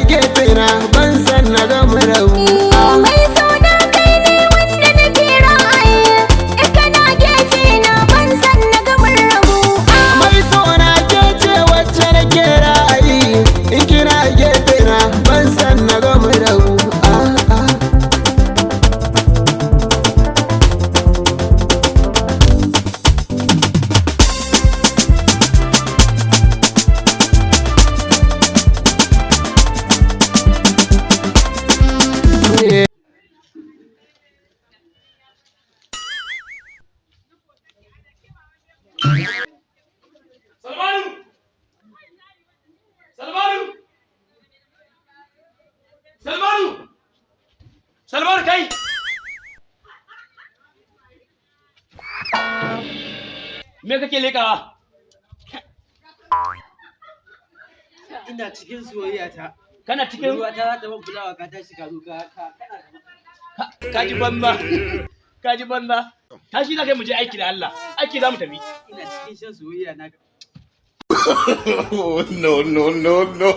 gefe na ban san na ga mu rabu. Mai suna kai ne wanda nake ra'ayi, in kana gefe na ban san na ga mun rabu. Mai suna ke ce wacce nake ra'ayi, in kina gefe na ban san na ga mu rabu. Salmanu kai! Me kake lekawa? Ina cikin soyayya ta. Kana cikin ruwa ta za ta ban fulawa ka tashi ka zo ka kaji banza. Kaji banza. Tashi na kai mu je aiki da Allah. Aiki za mu tafi. ina cikin shan soyayya na. No.